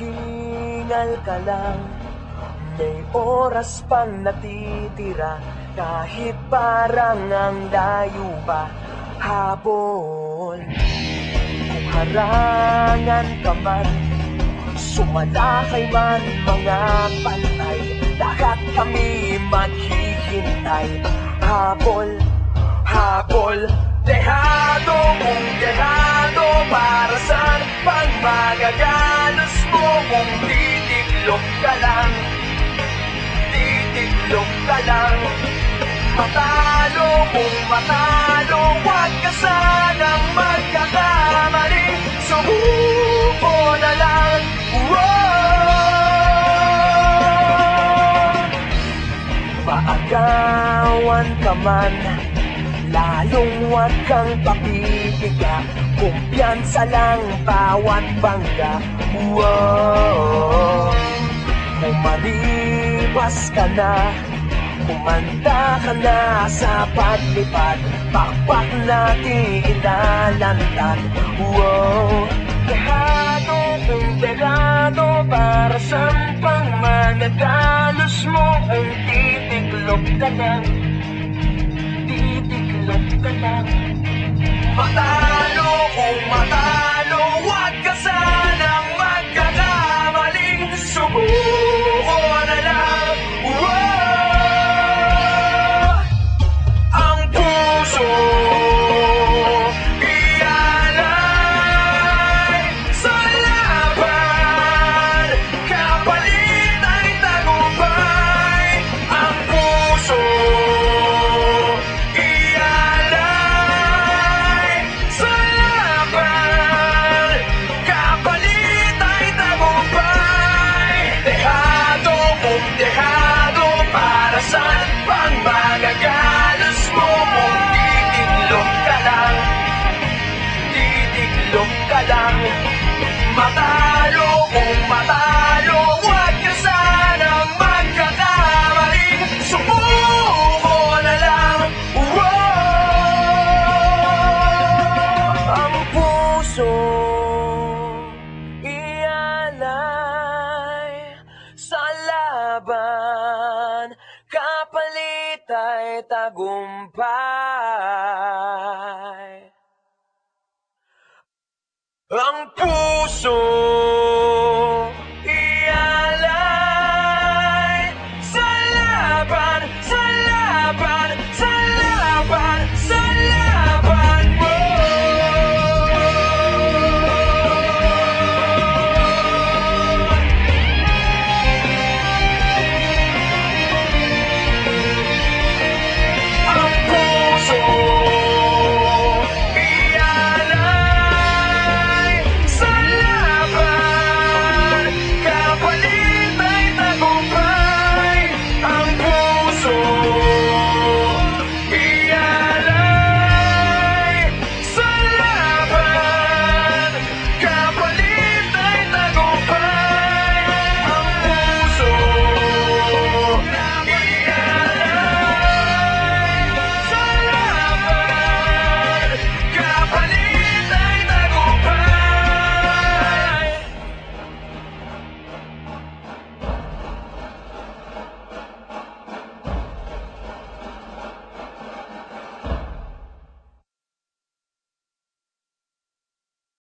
Maghingal ka lang, may oras pang natitira, kahit parang ang layo pa hapon. Kung harangan ka man, sumalakay man mga pantay, lahat kami maghihintay. Habol, habol, dehado kung dehado, para saan pang magagalos mo kung titiklop ka lang, titiklop ka lang. Matalo kung matalo, huwag ka sanang magkakamali, subuko na lang. Maagawan ka man, lalong huwag kang papipiga, kumpiyansa lang bawat bangga. Kung malibas ka na, kumanda ka na sa paglipad, pakpak natin ilalantad. Dehado kung dehado, para saan pang magagalos mo kung titiklop ka lang, titiklop ka lang. Matalo kung matalo, huwag ka sanang magkakamaling, subuko na lang. Ang puso ialay sa laban, kapalit ay tagumpay. Ang puso ialay sa laban, kapalit ay tagumpay. Dehado kung dehado, para saan pang magagalos mo kung titiklop ka lang, titiklop ka lang. Matalo kung matalo, huwag ka sanang magkakamaling, subuko na lang. Ang puso ialay sa laban, kapalit ay tagumpay. Ang puso